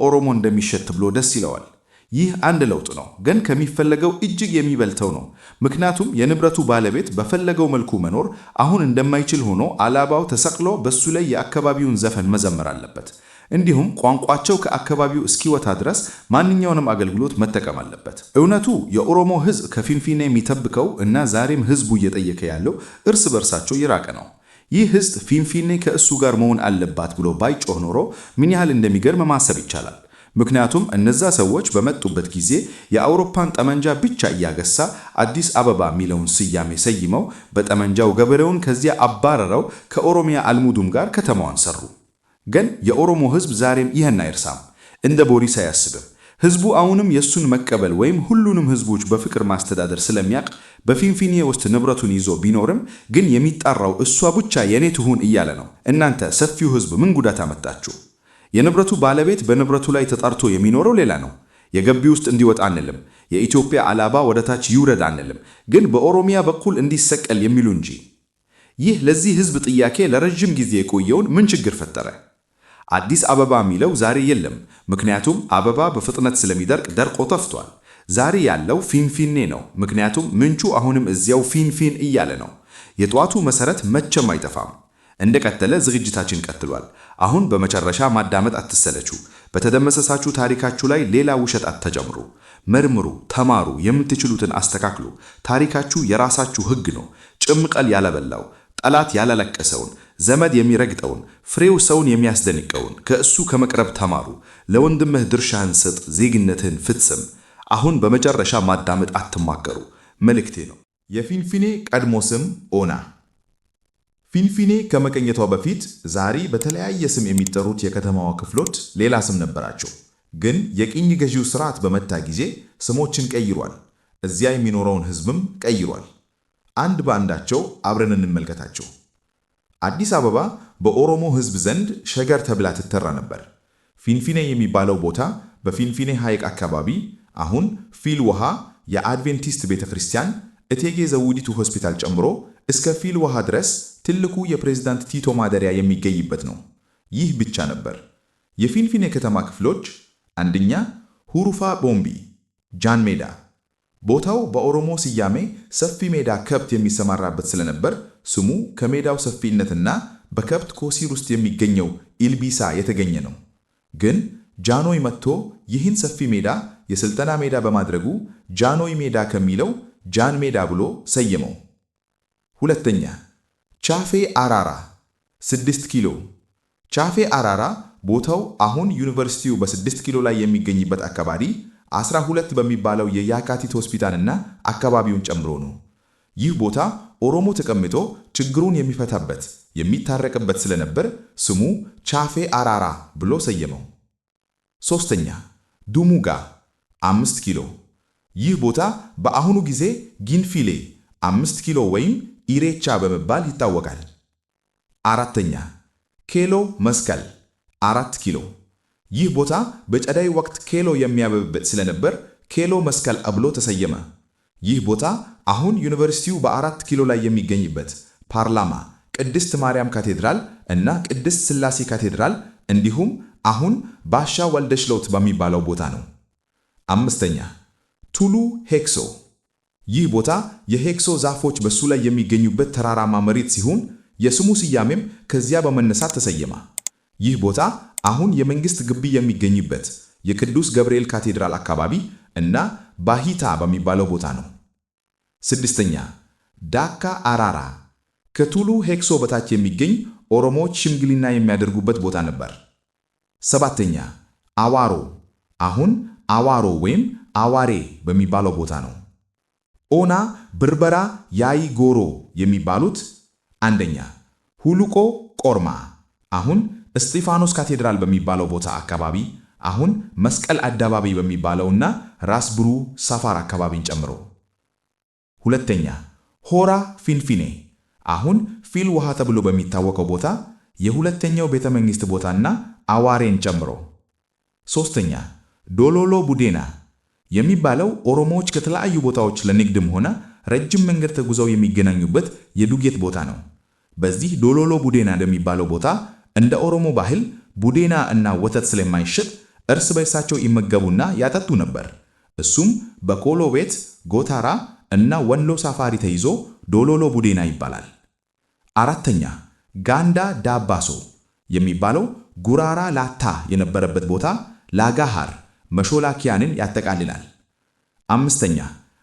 ኦሮሞ እንደሚሸት ብሎ ደስ ይለዋል። ይህ አንድ ለውጥ ነው፣ ግን ከሚፈለገው እጅግ የሚበልጠው ነው። ምክንያቱም የንብረቱ ባለቤት በፈለገው መልኩ መኖር አሁን እንደማይችል ሆኖ አላባው ተሰቅሎ በሱ ላይ የአካባቢውን ዘፈን መዘመር አለበት። እንዲሁም ቋንቋቸው ከአካባቢው እስኪወጣ ድረስ ማንኛውንም አገልግሎት መጠቀም አለበት። እውነቱ የኦሮሞ ሕዝብ ከፊንፊኔ የሚጠብቀው እና ዛሬም ሕዝቡ እየጠየቀ ያለው እርስ በርሳቸው የራቀ ነው። ይህ ሕዝብ ፊንፊኔ ከእሱ ጋር መሆን አለባት ብሎ ባይጮህ ኖሮ ምን ያህል እንደሚገርም ማሰብ ይቻላል። ምክንያቱም እነዛ ሰዎች በመጡበት ጊዜ የአውሮፓን ጠመንጃ ብቻ እያገሳ አዲስ አበባ የሚለውን ስያሜ ሰይመው በጠመንጃው ገበሬውን ከዚያ አባረረው ከኦሮሚያ አልሙዱም ጋር ከተማዋን ሰሩ። ግን የኦሮሞ ሕዝብ ዛሬም ይህን አይርሳም። እንደ ቦሪስ አያስብም። ሕዝቡ አሁንም የእሱን መቀበል ወይም ሁሉንም ሕዝቦች በፍቅር ማስተዳደር ስለሚያውቅ በፊንፊኔ ውስጥ ንብረቱን ይዞ ቢኖርም ግን የሚጣራው እሷ ብቻ የኔ ትሁን እያለ ነው። እናንተ ሰፊው ሕዝብ ምን ጉዳት አመጣችሁ? የንብረቱ ባለቤት በንብረቱ ላይ ተጣርቶ የሚኖረው ሌላ ነው። የገቢ ውስጥ እንዲወጣ አንልም። የኢትዮጵያ አላባ ወደ ታች ይውረድ አንልም። ግን በኦሮሚያ በኩል እንዲሰቀል የሚሉ እንጂ። ይህ ለዚህ ሕዝብ ጥያቄ ለረጅም ጊዜ የቆየውን ምን ችግር ፈጠረ? አዲስ አበባ የሚለው ዛሬ የለም። ምክንያቱም አበባ በፍጥነት ስለሚደርቅ ደርቆ ጠፍቷል። ዛሬ ያለው ፊንፊኔ ነው። ምክንያቱም ምንጩ አሁንም እዚያው ፊንፊን እያለ ነው። የጠዋቱ መሰረት መቼም አይጠፋም። እንደቀጠለ ዝግጅታችን ቀጥሏል። አሁን በመጨረሻ ማዳመጥ አትሰለቹ። በተደመሰሳችሁ ታሪካችሁ ላይ ሌላ ውሸት አትጨምሩ። መርምሩ፣ ተማሩ፣ የምትችሉትን አስተካክሉ። ታሪካችሁ የራሳችሁ ሕግ ነው። ጭምቀል ያለበላው፣ ጠላት ያላለቀሰውን፣ ዘመድ የሚረግጠውን፣ ፍሬው ሰውን የሚያስደንቀውን ከእሱ ከመቅረብ ተማሩ። ለወንድምህ ድርሻህን ስጥ፣ ዜግነትህን ፍጽም። አሁን በመጨረሻ ማዳመጥ አትማከሩ መልእክቴ ነው። የፊንፊኔ ቀድሞ ስም ኦና። ፊንፊኔ ከመቀኘቷ በፊት ዛሬ በተለያየ ስም የሚጠሩት የከተማዋ ክፍሎች ሌላ ስም ነበራቸው። ግን የቅኝ ገዢው ስርዓት በመታ ጊዜ ስሞችን ቀይሯል። እዚያ የሚኖረውን ሕዝብም ቀይሯል። አንድ በአንዳቸው አብረን እንመልከታቸው። አዲስ አበባ በኦሮሞ ሕዝብ ዘንድ ሸገር ተብላ ትጠራ ነበር። ፊንፊኔ የሚባለው ቦታ በፊንፊኔ ሐይቅ አካባቢ አሁን ፊል ውሃ፣ የአድቬንቲስት ቤተ ክርስቲያን፣ እቴጌ ዘውዲቱ ሆስፒታል ጨምሮ እስከ ፊል ውሃ ድረስ ትልቁ የፕሬዝዳንት ቲቶ ማደሪያ የሚገኝበት ነው። ይህ ብቻ ነበር። የፊንፊኔ ከተማ ክፍሎች አንደኛ ሁሩፋ ቦምቢ፣ ጃን ሜዳ። ቦታው በኦሮሞ ስያሜ ሰፊ ሜዳ ከብት የሚሰማራበት ስለነበር ስሙ ከሜዳው ሰፊነትና በከብት ኮሲር ውስጥ የሚገኘው ኢልቢሳ የተገኘ ነው። ግን ጃኖይ መጥቶ ይህን ሰፊ ሜዳ የሥልጠና ሜዳ በማድረጉ ጃኖይ ሜዳ ከሚለው ጃን ሜዳ ብሎ ሰየመው። ሁለተኛ ቻፌ አራራ 6 ኪሎ። ቻፌ አራራ ቦታው አሁን ዩኒቨርሲቲው በ6 ኪሎ ላይ የሚገኝበት አካባቢ 12 በሚባለው የያካቲት ሆስፒታልና አካባቢውን ጨምሮ ነው። ይህ ቦታ ኦሮሞ ተቀምጦ ችግሩን የሚፈታበት የሚታረቅበት ስለነበር ስሙ ቻፌ አራራ ብሎ ሰየመው። ሶስተኛ ዱሙጋ 5 ኪሎ። ይህ ቦታ በአሁኑ ጊዜ ጊንፊሌ 5 ኪሎ ወይም ኢሬቻ በመባል ይታወቃል። አራተኛ ኬሎ መስቀል 4 ኪሎ። ይህ ቦታ በጨዳይ ወቅት ኬሎ የሚያበብበት ስለነበር ኬሎ መስቀል ብሎ ተሰየመ። ይህ ቦታ አሁን ዩኒቨርሲቲው በ4 ኪሎ ላይ የሚገኝበት ፓርላማ፣ ቅድስት ማርያም ካቴድራል እና ቅድስት ሥላሴ ካቴድራል እንዲሁም አሁን ባሻ ወልደሽሎት በሚባለው ቦታ ነው። አምስተኛ ቱሉ ሄክሶ። ይህ ቦታ የሄክሶ ዛፎች በሱ ላይ የሚገኙበት ተራራማ መሬት ሲሆን የስሙ ስያሜም ከዚያ በመነሳት ተሰየመ። ይህ ቦታ አሁን የመንግስት ግቢ የሚገኝበት የቅዱስ ገብርኤል ካቴድራል አካባቢ እና ባሂታ በሚባለው ቦታ ነው። ስድስተኛ ዳካ አራራ። ከቱሉ ሄክሶ በታች የሚገኝ ኦሮሞዎች ሽምግልና የሚያደርጉበት ቦታ ነበር። ሰባተኛ አዋሮ። አሁን አዋሮ ወይም አዋሬ በሚባለው ቦታ ነው። ኦና፣ ብርበራ፣ ያይ ጎሮ የሚባሉት አንደኛ ሁሉቆ ቆርማ አሁን እስጢፋኖስ ካቴድራል በሚባለው ቦታ አካባቢ አሁን መስቀል አደባባይ በሚባለውና ራስ ብሩ ሳፋር አካባቢን ጨምሮ። ሁለተኛ ሆራ ፊንፊኔ አሁን ፊል ውሃ ተብሎ በሚታወቀው ቦታ የሁለተኛው ቤተ መንግሥት ቦታና አዋሬን ጨምሮ። ሶስተኛ ዶሎሎ ቡዴና የሚባለው ኦሮሞዎች ከተለያዩ ቦታዎች ለንግድም ሆነ ረጅም መንገድ ተጉዘው የሚገናኙበት የዱጌት ቦታ ነው። በዚህ ዶሎሎ ቡዴና እንደሚባለው ቦታ እንደ ኦሮሞ ባህል ቡዴና እና ወተት ስለማይሸጥ እርስ በርሳቸው ይመገቡና ያጠጡ ነበር። እሱም በኮሎ ቤት፣ ጎታራ እና ወሎ ሳፋሪ ተይዞ ዶሎሎ ቡዴና ይባላል። አራተኛ ጋንዳ ዳባሶ የሚባለው ጉራራ ላታ የነበረበት ቦታ ላጋሃር መሾላኪያንን ያጠቃልላል። አምስተኛ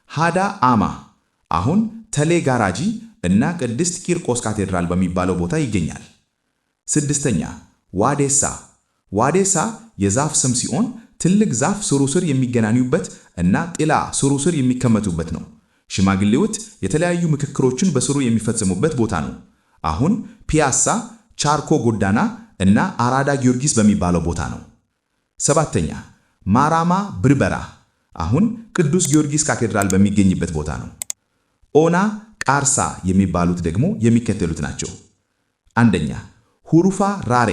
ሃዳ አማ አሁን ተሌ ጋራጂ እና ቅድስት ቂርቆስ ካቴድራል በሚባለው ቦታ ይገኛል። ስድስተኛ ዋዴሳ ዋዴሳ የዛፍ ስም ሲሆን ትልቅ ዛፍ ስሩ ስር የሚገናኙበት እና ጥላ ስሩ ስር የሚከመቱበት ነው። ሽማግሌዎች የተለያዩ ምክክሮችን በስሩ የሚፈጽሙበት ቦታ ነው። አሁን ፒያሳ፣ ቻርኮ ጎዳና እና አራዳ ጊዮርጊስ በሚባለው ቦታ ነው። ሰባተኛ ማራማ ብርበራ አሁን ቅዱስ ጊዮርጊስ ካቴድራል በሚገኝበት ቦታ ነው። ኦና ቃርሳ የሚባሉት ደግሞ የሚከተሉት ናቸው። አንደኛ ሁሩፋ ራሬ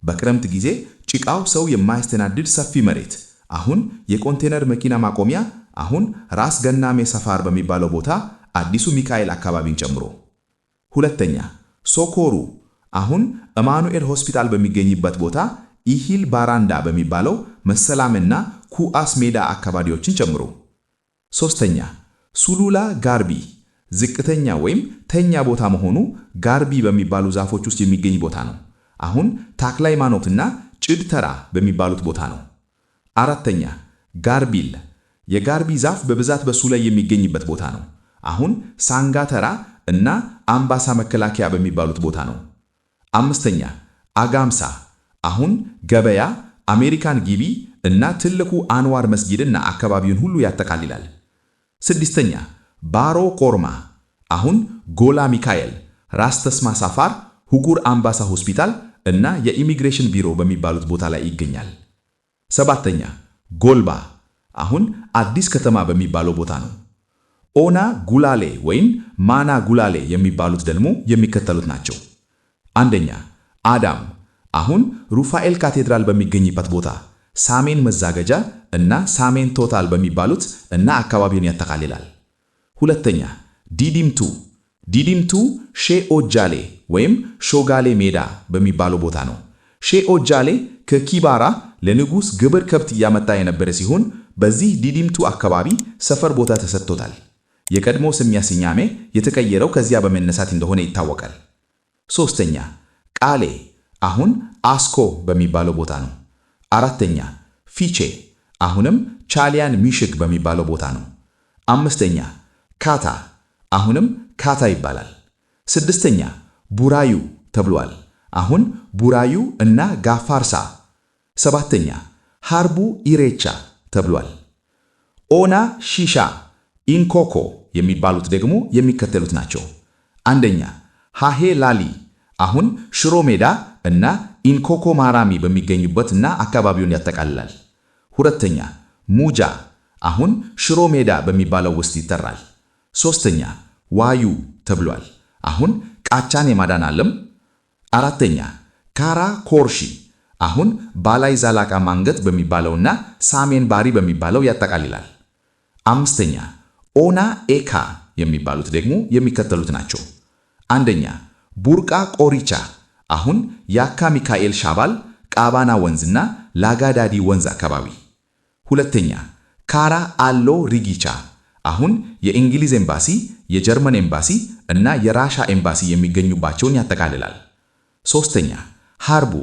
በክረምት ጊዜ ጭቃው ሰው የማያስተናድድ ሰፊ መሬት አሁን የኮንቴነር መኪና ማቆሚያ አሁን ራስ ገናሜ ሰፋር በሚባለው ቦታ አዲሱ ሚካኤል አካባቢን ጨምሮ። ሁለተኛ ሶኮሩ አሁን ኢማኑኤል ሆስፒታል በሚገኝበት ቦታ ኢሂል ባራንዳ በሚባለው መሰላምና ኩአስ ሜዳ አካባቢዎችን ጨምሮ። ሶስተኛ ሱሉላ ጋርቢ ዝቅተኛ ወይም ተኛ ቦታ መሆኑ ጋርቢ በሚባሉ ዛፎች ውስጥ የሚገኝ ቦታ ነው። አሁን ታክለ ሃይማኖትና ጭድ ተራ በሚባሉት ቦታ ነው። አራተኛ ጋርቢል የጋርቢ ዛፍ በብዛት በሱ ላይ የሚገኝበት ቦታ ነው። አሁን ሳንጋ ተራ እና አምባሳ መከላከያ በሚባሉት ቦታ ነው። አምስተኛ አጋምሳ አሁን ገበያ፣ አሜሪካን ጊቢ እና ትልቁ አንዋር መስጊድና አካባቢውን ሁሉ ያጠቃልላል። ስድስተኛ ባሮ ኮርማ አሁን ጎላ ሚካኤል፣ ራስ ተስማ ሳፋር፣ ሁጉር አምባሳ ሆስፒታል እና የኢሚግሬሽን ቢሮ በሚባሉት ቦታ ላይ ይገኛል። ሰባተኛ ጎልባ አሁን አዲስ ከተማ በሚባለው ቦታ ነው። ኦና ጉላሌ ወይም ማና ጉላሌ የሚባሉት ደግሞ የሚከተሉት ናቸው። አንደኛ አዳም አሁን ሩፋኤል ካቴድራል በሚገኝበት ቦታ ሳሜን መዛገጃ እና ሳሜን ቶታል በሚባሉት እና አካባቢውን ያጠቃልላል። ሁለተኛ ዲዲምቱ ሼኦጃሌ ወይም ሾጋሌ ሜዳ በሚባለው ቦታ ነው። ሼኦጃሌ ከኪባራ ለንጉሥ ግብር ከብት እያመጣ የነበረ ሲሆን በዚህ ዲዲምቱ አካባቢ ሰፈር ቦታ ተሰጥቶታል። የቀድሞ ስያሜ የተቀየረው ከዚያ በመነሳት እንደሆነ ይታወቃል። ሶስተኛ ቃሌ አሁን አስኮ በሚባለው ቦታ ነው። አራተኛ ፊቼ አሁንም ቻሊያን ሚሽግ በሚባለው ቦታ ነው። አምስተኛ ካታ አሁንም ካታ ይባላል። ስድስተኛ ቡራዩ ተብሏል። አሁን ቡራዩ እና ጋፋርሳ። ሰባተኛ ሃርቡ ኢሬቻ ተብሏል። ኦና ሺሻ ኢንኮኮ የሚባሉት ደግሞ የሚከተሉት ናቸው። አንደኛ ሃሄ ላሊ አሁን ሽሮ ሜዳ እና ኢንኮኮ ማራሚ በሚገኙበት እና አካባቢውን ያጠቃልላል። ሁለተኛ ሙጃ አሁን ሽሮ ሜዳ በሚባለው ውስጥ ይጠራል። ሶስተኛ ዋዩ ተብሏል። አሁን ቃቻን የማዳን ዓለም። አራተኛ ካራ ኮርሺ አሁን ባላይ ዛላቃ ማንገት በሚባለውና ሳሜን ባሪ በሚባለው ያጠቃልላል። አምስተኛ ኦና ኤካ የሚባሉት ደግሞ የሚከተሉት ናቸው። አንደኛ ቡርቃ ቆሪቻ አሁን ያካ ሚካኤል ሻባል ቃባና ወንዝና ላጋዳዲ ወንዝ አካባቢ። ሁለተኛ ካራ አሎ ሪጊቻ አሁን የእንግሊዝ ኤምባሲ፣ የጀርመን ኤምባሲ እና የራሻ ኤምባሲ የሚገኙባቸውን ያጠቃልላል። ሶስተኛ ሃርቡ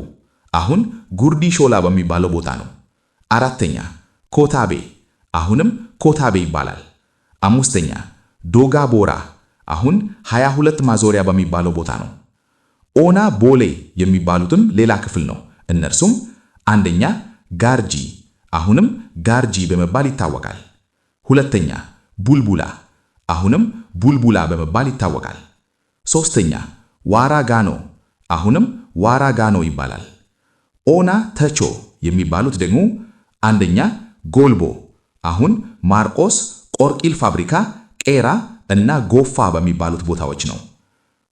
አሁን ጉርዲ ሾላ በሚባለው ቦታ ነው። አራተኛ ኮታቤ አሁንም ኮታቤ ይባላል። አምስተኛ ዶጋ ቦራ አሁን 22 ማዞሪያ በሚባለው ቦታ ነው። ኦና ቦሌ የሚባሉትም ሌላ ክፍል ነው። እነርሱም አንደኛ ጋርጂ አሁንም ጋርጂ በመባል ይታወቃል። ሁለተኛ ቡልቡላ አሁንም ቡልቡላ በመባል ይታወቃል። ሶስተኛ ዋራ ጋኖ፣ አሁንም ዋራ ጋኖ ይባላል። ኦና ተቾ የሚባሉት ደግሞ አንደኛ ጎልቦ፣ አሁን ማርቆስ፣ ቆርቂል ፋብሪካ፣ ቄራ እና ጎፋ በሚባሉት ቦታዎች ነው።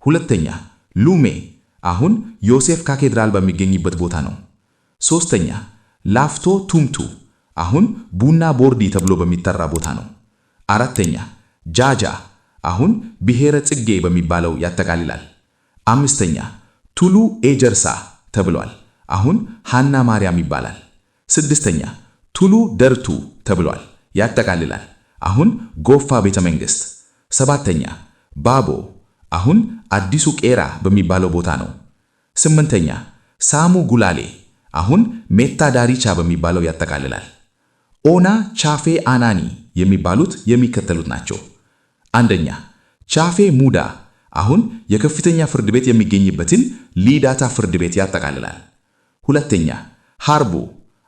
ሁለተኛ ሉሜ፣ አሁን ዮሴፍ ካቴድራል በሚገኝበት ቦታ ነው። ሶስተኛ ላፍቶ ቱምቱ፣ አሁን ቡና ቦርዲ ተብሎ በሚጠራ ቦታ ነው። አራተኛ ጃጃ፣ አሁን ብሔረ ጽጌ በሚባለው ያጠቃልላል። አምስተኛ ቱሉ ኤጀርሳ ተብሏል፣ አሁን ሃና ማርያም ይባላል። ስድስተኛ ቱሉ ደርቱ ተብሏል፣ ያጠቃልላል፣ አሁን ጎፋ ቤተ መንግሥት። ሰባተኛ ባቦ፣ አሁን አዲሱ ቄራ በሚባለው ቦታ ነው። ስምንተኛ ሳሙ ጉላሌ፣ አሁን ሜታ ዳሪቻ በሚባለው ያጠቃልላል። ኦና ቻፌ አናኒ የሚባሉት የሚከተሉት ናቸው። አንደኛ ቻፌ ሙዳ፣ አሁን የከፍተኛ ፍርድ ቤት የሚገኝበትን ሊዳታ ፍርድ ቤት ያጠቃልላል። ሁለተኛ ሃርቦ፣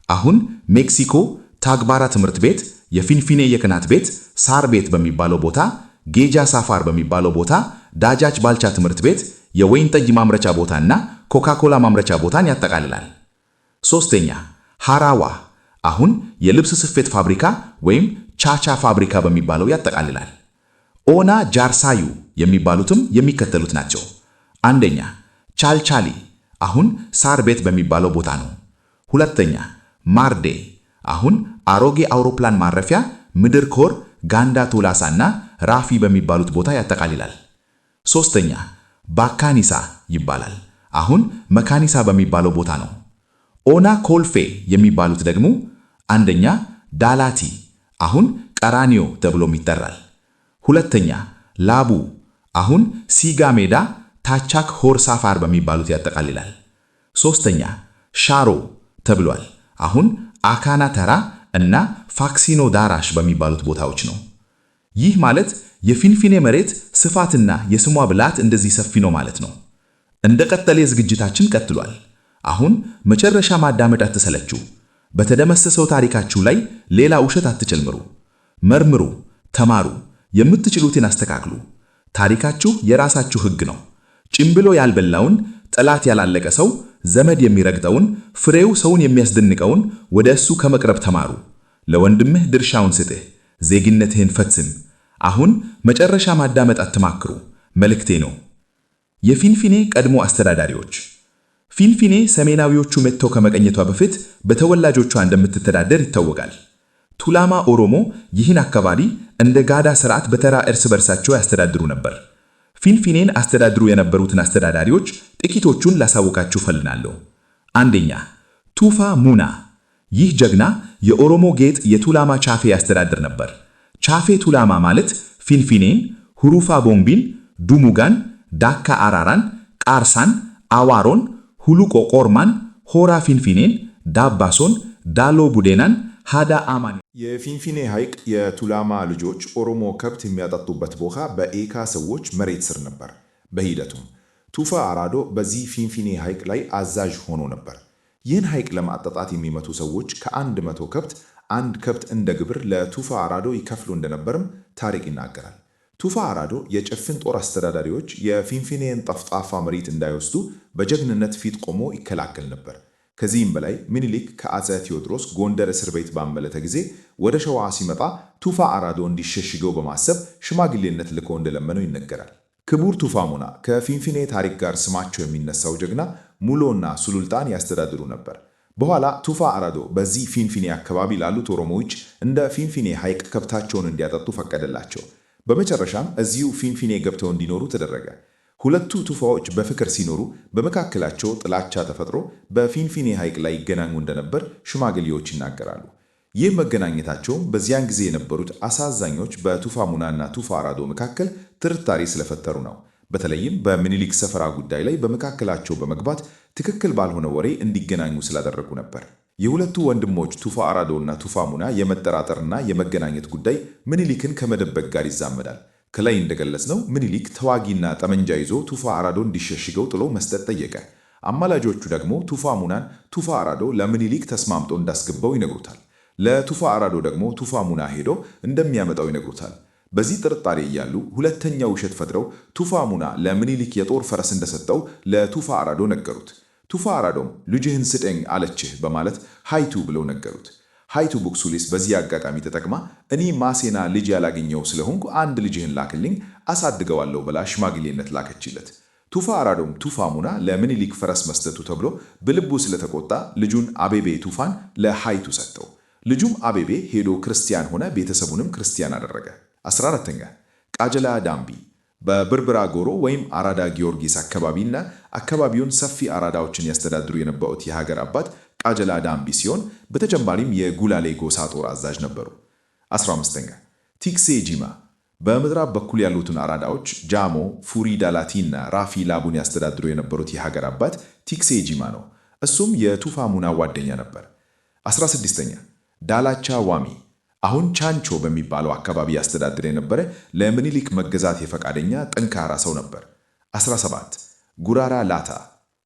አሁን ሜክሲኮ ታግባራ ትምህርት ቤት፣ የፊንፊኔ የቅናት ቤት፣ ሳር ቤት በሚባለው ቦታ፣ ጌጃ ሳፋር በሚባለው ቦታ፣ ዳጃች ባልቻ ትምህርት ቤት፣ የወይን ጠጅ ማምረቻ ቦታና ኮካኮላ ማምረቻ ቦታን ያጠቃልላል። ሶስተኛ ሃራዋ፣ አሁን የልብስ ስፌት ፋብሪካ ወይም ቻቻ ፋብሪካ በሚባለው ያጠቃልላል። ኦና ጃርሳዩ የሚባሉትም የሚከተሉት ናቸው። አንደኛ ቻልቻሊ፣ አሁን ሳር ቤት በሚባለው ቦታ ነው። ሁለተኛ ማርዴ፣ አሁን አሮጌ አውሮፕላን ማረፊያ ምድር ኮር፣ ጋንዳ ቶላሳና ራፊ በሚባሉት ቦታ ያጠቃልላል። ሶስተኛ ባካኒሳ ይባላል፣ አሁን መካኒሳ በሚባለው ቦታ ነው። ኦና ኮልፌ የሚባሉት ደግሞ አንደኛ ዳላቲ፣ አሁን ቀራኒዮ ተብሎም ይጠራል። ሁለተኛ ላቡ፣ አሁን ሲጋ ሜዳ፣ ታቻክ ሆር ሳፋር በሚባሉት ያጠቃልላል። ሶስተኛ ሻሮ ተብሏል፣ አሁን አካና ተራ እና ፋክሲኖ ዳራሽ በሚባሉት ቦታዎች ነው። ይህ ማለት የፊንፊኔ መሬት ስፋትና የስሟ ብላት እንደዚህ ሰፊ ነው ማለት ነው። እንደ ቀጠለ ዝግጅታችን ቀጥሏል። አሁን መጨረሻ ማዳመጥ አትሰለችሁ። በተደመሰሰው ታሪካችሁ ላይ ሌላ ውሸት አትጨምሩ። መርምሩ፣ ተማሩ፣ የምትችሉትን አስተካክሉ። ታሪካችሁ የራሳችሁ ሕግ ነው። ጭምብሎ ያልበላውን፣ ጠላት ያላለቀ ሰው፣ ዘመድ የሚረግጠውን፣ ፍሬው ሰውን የሚያስደንቀውን ወደ እሱ ከመቅረብ ተማሩ። ለወንድምህ ድርሻውን ስጥህ፣ ዜግነትህን ፈጽም። አሁን መጨረሻ ማዳመጥ አትማክሩ፣ መልእክቴ ነው። የፊንፊኔ ቀድሞ አስተዳዳሪዎች። ፊንፊኔ ሰሜናዊዎቹ መጥተው ከመቀኘቷ በፊት በተወላጆቿ እንደምትተዳደር ይታወቃል። ቱላማ ኦሮሞ ይህን አካባቢ እንደ ጋዳ ስርዓት በተራ እርስ በርሳቸው ያስተዳድሩ ነበር። ፊንፊኔን አስተዳድሩ የነበሩትን አስተዳዳሪዎች ጥቂቶቹን ላሳውቃችሁ ፈልናለሁ። አንደኛ ቱፋ ሙና። ይህ ጀግና የኦሮሞ ጌጥ የቱላማ ቻፌ ያስተዳድር ነበር። ቻፌ ቱላማ ማለት ፊንፊኔን፣ ሁሩፋ ቦምቢን፣ ዱሙጋን፣ ዳካ አራራን፣ ቃርሳን፣ አዋሮን፣ ሁሉቆ ቆርማን፣ ሆራ ፊንፊኔን፣ ዳባሶን፣ ዳሎ ቡዴናን፣ ሃዳ አማን። የፊንፊኔ ሐይቅ የቱላማ ልጆች ኦሮሞ ከብት የሚያጠጡበት ቦታ በኤካ ሰዎች መሬት ስር ነበር። በሂደቱም ቱፋ አራዶ በዚህ ፊንፊኔ ሐይቅ ላይ አዛዥ ሆኖ ነበር። ይህን ሐይቅ ለማጠጣት የሚመቱ ሰዎች ከ100 ከብት አንድ ከብት እንደ ግብር ለቱፋ አራዶ ይከፍሉ እንደነበርም ታሪክ ይናገራል። ቱፋ አራዶ የጭፍን ጦር አስተዳዳሪዎች የፊንፊኔን ጠፍጣፋ መሬት እንዳይወስዱ በጀግንነት ፊት ቆሞ ይከላከል ነበር። ከዚህም በላይ ምኒልክ ከአፄ ቴዎድሮስ ጎንደር እስር ቤት ባመለጠ ጊዜ ወደ ሸዋ ሲመጣ ቱፋ አራዶ እንዲሸሽገው በማሰብ ሽማግሌነት ልኮ እንደለመነው ይነገራል። ክቡር ቱፋ ሙና ከፊንፊኔ ታሪክ ጋር ስማቸው የሚነሳው ጀግና ሙሎና ሱሉልጣን ያስተዳድሩ ነበር። በኋላ ቱፋ አራዶ በዚህ ፊንፊኔ አካባቢ ላሉት ኦሮሞዎች እንደ ፊንፊኔ ሐይቅ ከብታቸውን እንዲያጠጡ ፈቀደላቸው። በመጨረሻም እዚሁ ፊንፊኔ ገብተው እንዲኖሩ ተደረገ። ሁለቱ ቱፋዎች በፍቅር ሲኖሩ በመካከላቸው ጥላቻ ተፈጥሮ በፊንፊኔ ሐይቅ ላይ ይገናኙ እንደነበር ሽማግሌዎች ይናገራሉ። ይህ መገናኘታቸውም በዚያን ጊዜ የነበሩት አሳዛኞች በቱፋ ሙናና ቱፋ አራዶ መካከል ጥርጣሬ ስለፈጠሩ ነው። በተለይም በምኒልክ ሰፈራ ጉዳይ ላይ በመካከላቸው በመግባት ትክክል ባልሆነ ወሬ እንዲገናኙ ስላደረጉ ነበር። የሁለቱ ወንድሞች ቱፋ አራዶ እና ቱፋ ሙና የመጠራጠርና የመገናኘት ጉዳይ ምኒልክን ከመደበቅ ጋር ይዛመዳል። ከላይ እንደገለጽነው ምኒልክ ተዋጊና ጠመንጃ ይዞ ቱፋ አራዶ እንዲሸሽገው ጥሎ መስጠት ጠየቀ። አማላጆቹ ደግሞ ቱፋ ሙናን ቱፋ አራዶ ለምኒልክ ተስማምቶ እንዳስገባው ይነግሩታል። ለቱፋ አራዶ ደግሞ ቱፋ ሙና ሄዶ እንደሚያመጣው ይነግሩታል። በዚህ ጥርጣሬ እያሉ ሁለተኛው ውሸት ፈጥረው ቱፋ ሙና ለምኒልክ የጦር ፈረስ እንደሰጠው ለቱፋ አራዶ ነገሩት። ቱፋ አራዶም ልጅህን ስጠኝ አለችህ በማለት ሃይቱ ብለው ነገሩት። ሃይቱ ቡክሱሊስ በዚህ አጋጣሚ ተጠቅማ እኔ ማሴና ልጅ ያላገኘው ስለሆንኩ አንድ ልጅህን ላክልኝ አሳድገዋለሁ ብላ ሽማግሌነት ላከችለት። ቱፋ አራዶም ቱፋ ሙና ለምኒልክ ፈረስ መስጠቱ ተብሎ በልቡ ስለተቆጣ ልጁን አቤቤ ቱፋን ለሃይቱ ሰጠው። ልጁም አቤቤ ሄዶ ክርስቲያን ሆነ፣ ቤተሰቡንም ክርስቲያን አደረገ። 14ኛ ቃጀላ ዳምቢ በብርብራ ጎሮ ወይም አራዳ ጊዮርጊስ አካባቢና አካባቢውን ሰፊ አራዳዎችን ያስተዳድሩ የነበሩት የሀገር አባት ቃጀላ ዳምቢ ሲሆን በተጨማሪም የጉላሌ ጎሳ ጦር አዛዥ ነበሩ። 15ኛ ቲክሴ ጂማ በምዕራብ በኩል ያሉትን አራዳዎች ጃሞ፣ ፉሪ ዳላቲና ራፊ ላቡን ያስተዳድሩ የነበሩት የሀገር አባት ቲክሴ ጂማ ነው። እሱም የቱፋ ሙና ጓደኛ ነበር። 16ኛ ዳላቻ ዋሚ አሁን ቻንቾ በሚባለው አካባቢ ያስተዳድር የነበረ ለምኒልክ መገዛት የፈቃደኛ ጠንካራ ሰው ነበር። 17 ጉራራ ላታ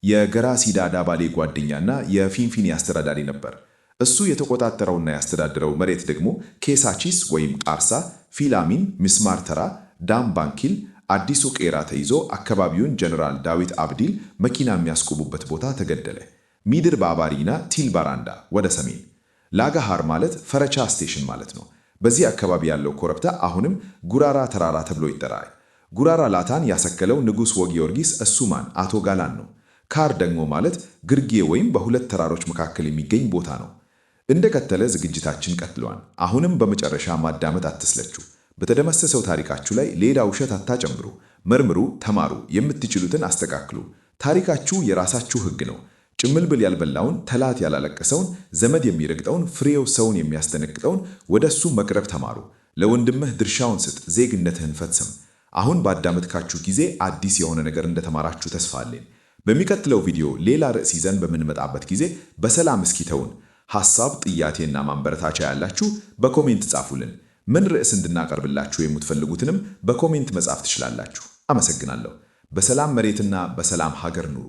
የገራ ሲዳዳ ባሌ ጓደኛና የፊንፊኔ አስተዳዳሪ ነበር። እሱ የተቆጣጠረውና ያስተዳድረው መሬት ደግሞ ኬሳቺስ ወይም ቃርሳ፣ ፊላሚን፣ ምስማር ተራ፣ ዳም ባንኪል፣ አዲሱ ቄራ ተይዞ አካባቢውን ጀነራል ዳዊት አብዲል መኪና የሚያስቆሙበት ቦታ ተገደለ። ሚድር ባባሪና ቲል ባራንዳ ወደ ሰሜን ላጋሃር ማለት ፈረቻ ስቴሽን ማለት ነው። በዚህ አካባቢ ያለው ኮረብታ አሁንም ጉራራ ተራራ ተብሎ ይጠራል። ጉራራ ላታን ያሰከለው ንጉሥ ወጊዮርጊስ እሱማን አቶ ጋላን ነው። ካር ደግሞ ማለት ግርጌ ወይም በሁለት ተራሮች መካከል የሚገኝ ቦታ ነው። እንደቀጠለ ዝግጅታችን ቀጥሏል። አሁንም በመጨረሻ ማዳመጥ አትስለችሁ። በተደመሰሰው ታሪካችሁ ላይ ሌላ ውሸት አታጨምሩ። መርምሩ፣ ተማሩ፣ የምትችሉትን አስተካክሉ። ታሪካችሁ የራሳችሁ ሕግ ነው። ጭምልብል ያልበላውን፣ ተላት ያላለቀሰውን፣ ዘመድ የሚረግጠውን፣ ፍሬው ሰውን የሚያስደነግጠውን ወደ እሱ መቅረብ ተማሩ። ለወንድምህ ድርሻውን ስጥ፣ ዜግነትህን ፈጽም። አሁን ባዳመጥካችሁ ጊዜ አዲስ የሆነ ነገር እንደተማራችሁ ተስፋ አለኝ። በሚቀጥለው ቪዲዮ ሌላ ርዕስ ይዘን በምንመጣበት ጊዜ በሰላም እስኪተውን። ሐሳብ፣ ጥያቄና ማንበረታቻ ያላችሁ በኮሜንት ጻፉልን። ምን ርዕስ እንድናቀርብላችሁ የምትፈልጉትንም በኮሜንት መጻፍ ትችላላችሁ። አመሰግናለሁ። በሰላም መሬትና በሰላም ሀገር ኑሩ።